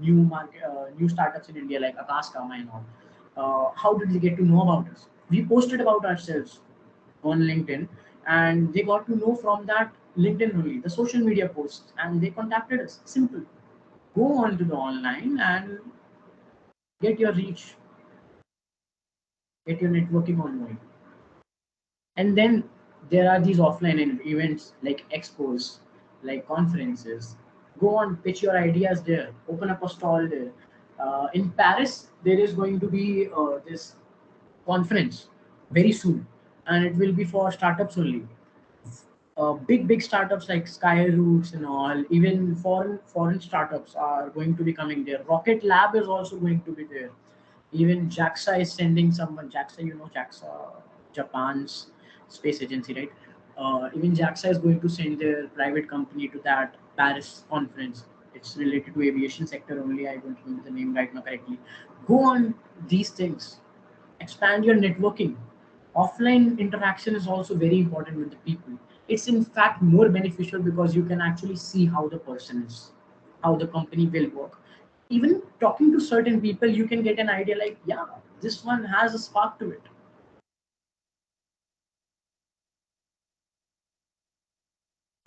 new startups in India like Akash Kama and all. How did they get to know about us? We posted about ourselves on LinkedIn, and they got to know from that LinkedIn only, the social media posts, and they contacted us. Simple. Go on to the online and get your reach, get your networking online. And then there are these offline events like expos, like conferences. Go on, pitch your ideas there, open up a stall there. In Paris there is going to be this conference very soon, and it will be for startups only. Big startups like Skyroots and all, even foreign startups are going to be coming there. Rocket Lab is also going to be there. Even JAXA is sending someone. JAXA, JAXA, Japan's space agency, right? Even JAXA is going to send their private company to that Paris conference. It's related to aviation sector only. I don't remember the name right now correctly. Go on these things. Expand your networking. Offline interaction is also very important with the people. It's in fact more beneficial because you can actually see how the person is, how the company will work. Even talking to certain people, you can get an idea like, yeah, this one has a spark to it.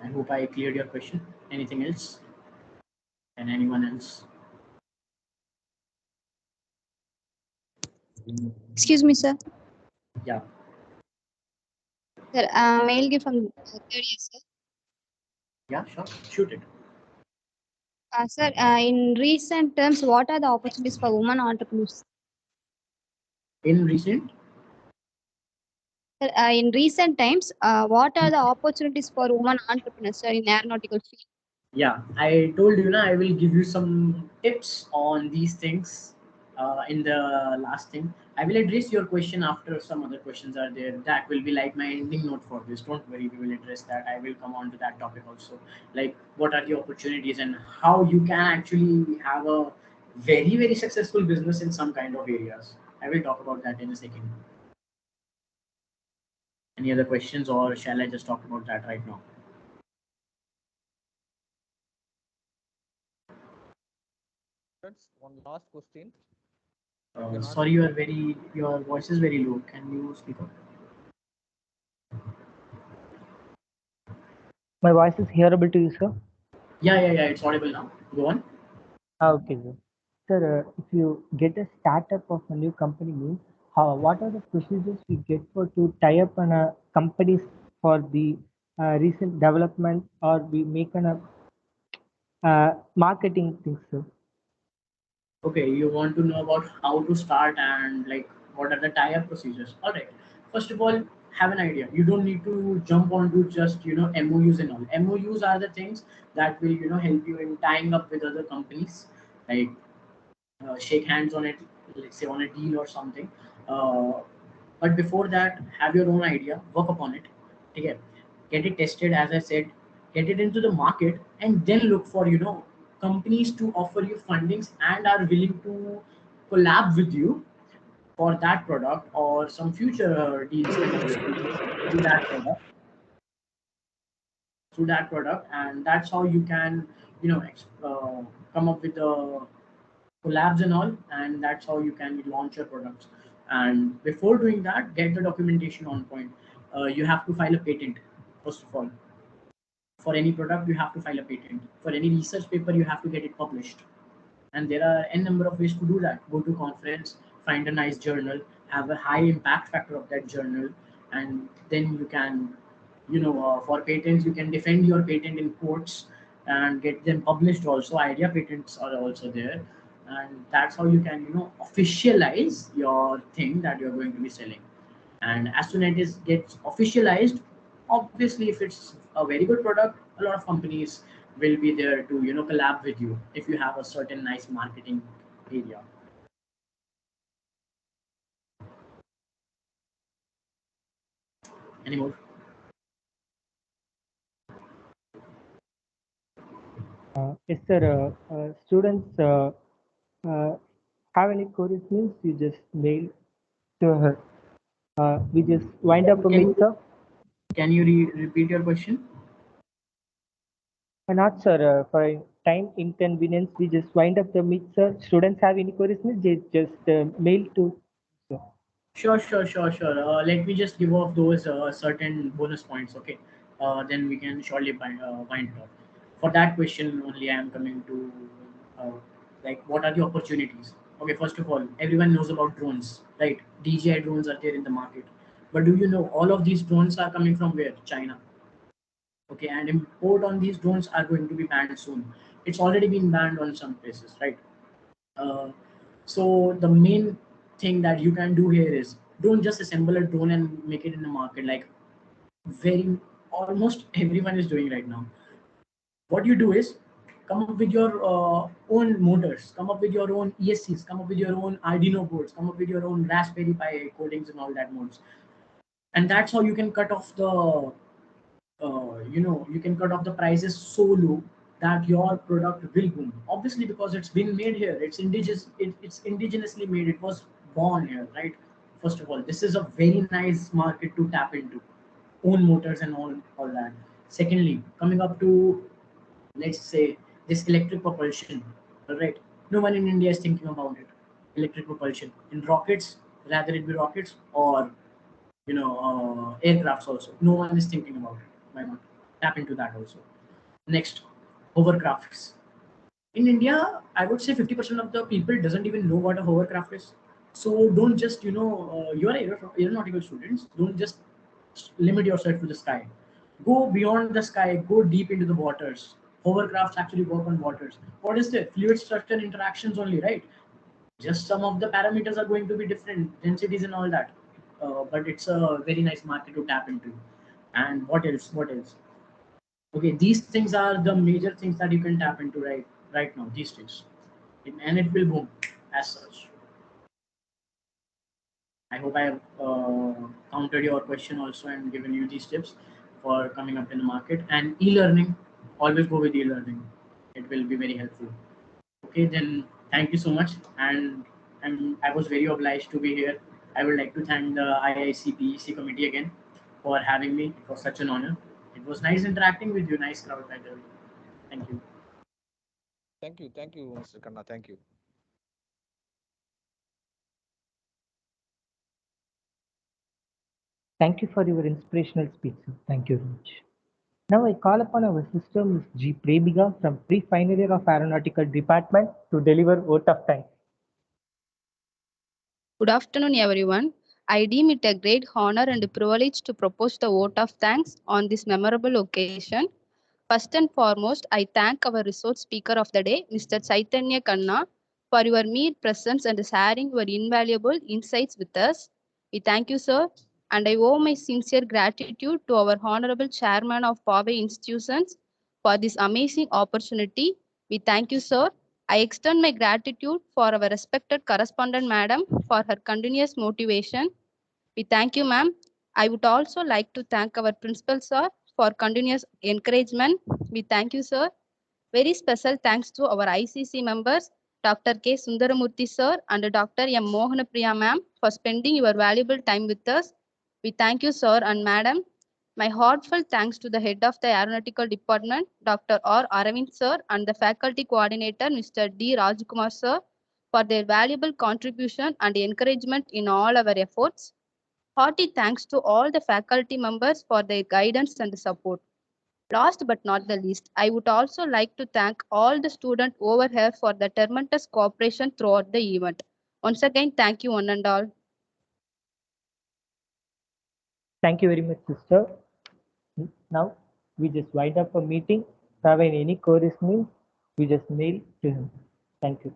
I hope I cleared your question. Anything else? And anyone else? Excuse me, sir. Yeah. Sir, Mailgi from third year, sir. Yeah, sure. Shoot it. Sir, in recent terms, what are the opportunities for women entrepreneurs? In recent? Sir, in recent times, what are the opportunities for women entrepreneurs, sir, in aeronautical field? Yeah, I told you, I will give you some tips on these things in the last thing. I will address your question after some other questions are there. That will be like my ending note for this. Don't worry, we will address that. I will come on to that topic also. Like, what are the opportunities and how you can actually have a very successful business in some kind of areas. I will talk about that in a second. Any other questions, or shall I just talk about that right now? That's one last question. Sorry, your voice is very low. Can you speak up? My voice is hearable to you, sir? Yeah. It's audible now. Go on. Okay, sir. Sir, if you get a startup of a new company, means what are the procedures we get for to tie up on a companies for the recent development, or we make an marketing things, sir? Okay, you want to know about how to start and like what are the tie-up procedures. All right. First of all, have an idea. You don't need to jump onto just MOUs and all. MOUs are the things that will help you in tying up with other companies. Like shake hands on it, let's say on a deal or something. Uh, but before that, have your own idea, work upon it. Okay, get it tested, as I said, get it into the market, and then look for companies to offer you fundings and are willing to collab with you for that product, or some future deals can also be made through that product, and that's how you can come up with the collabs and all, and that's how you can launch your products. And before doing that, get the documentation on point. You have to file a patent. First of all, for any product you have to file a patent. For any research paper you have to get it published, and there are n number of ways to do that. Go to conference, find a nice journal, have a high impact factor of that journal, and then you can, for patents you can defend your patent in courts and get them published also. Idea patents are also there, and that's how you can officialize your thing that you're going to be selling. And as soon as it gets officialized, obviously if it's a very good product, a lot of companies will be there to collab with you if you have a certain nice marketing area. Anymore? Yes, sir. Students uh, have any queries means you just mail to her. We just wind up a Can meet, you sir. can you repeat your question? Not, sir. For time inconvenience, we just wind up the meet, sir. Students have any queries means they just mail to. Sir. Sure. Let me just give off those certain bonus points, okay? Then we can surely wind it off. For that question only, I am coming to uh, like, what are the opportunities? Okay, first of all, everyone knows about drones, right? DJI drones are there in the market, but do you know all of these drones are coming from where? China. Okay, and import on these drones are going to be banned soon. It's already been banned on some places, right? Uh, so the main thing that you can do here is, don't just assemble a drone and make it in the market, like very almost everyone is doing right now. What you do is, come up with your own motors, come up with your own ESCs, come up with your own Arduino boards, come up with your own Raspberry Pi codings and all that modes, and that's how you can cut off the you can cut off the prices so low that your product will boom. Obviously, because it's been made here, it's indigenously made, it was born here, right? First of all, this is a very nice market to tap into, own motors and all that. Secondly, coming up to, let's say, this electric propulsion, all right? No one in India is thinking about it. Electric propulsion in rockets, rather it be rockets or aircrafts also. No one is thinking about it. Why not tap into that also? Next, hovercrafts. In India, I would say 50% of the people doesn't even know what a hovercraft is. So don't just you are aeronautical students. Don't just limit yourself to the sky. Go beyond the sky. Go deep into the waters. Hovercrafts actually work on waters. What is the fluid structure interactions only, right? Just some of the parameters are going to be different, densities and all that. But it's a very nice market to tap into. And what else? Okay, these things are the major things that you can tap into right now, these things. And it will boom as such. I hope I have countered your question also and given you these tips for coming up in the market. And e-learning, always go with e-learning. It will be very helpful. Okay, then thank you so much. And I was very obliged to be here. I would like to thank the IIC-PEC committee again for having me. It was such an honor. It was nice interacting with you. Nice crowd, by the way. Thank you. Thank you, Mr. Kanna. Thank you. Thank you for your inspirational speech, sir. Thank you very much. Now I call upon our sister, Ms. G. Premiga from Pre-Final Year of Aeronautical Department to deliver vote of thanks. Good afternoon, everyone. I deem it a great honor and privilege to propose the vote of thanks on this memorable occasion. First and foremost, I thank our resource speaker of the day, Mr. Chaitanya Kanna, for your mere presence and sharing your invaluable insights with us. We thank you, sir, and I owe my sincere gratitude to our Honorable Chairman of Paavai Institutions for this amazing opportunity. We thank you, sir. I extend my gratitude for our respected correspondent madam for her continuous motivation. We thank you, ma'am. I would also like to thank our principal sir for continuous encouragement. We thank you, sir. Very special thanks to our ICC members, Dr. K. Sundaramurthy sir and Dr. M. Mohanapriya ma'am for spending your valuable time with us. We thank you, sir and madam. My heartfelt thanks to the head of the Aeronautical Department, Dr. R. Aravind sir, and the faculty coordinator, Mr. D. Rajkumar sir, for their valuable contribution and encouragement in all our efforts. Hearty thanks to all the faculty members for their guidance and support. Last but not the least, I would also like to thank all the students over here for the tremendous cooperation throughout the event. Once again, thank you one and all. Thank you very much, sister. Now, we just wind up a meeting. Have any queries means we just mail to him. Thank you.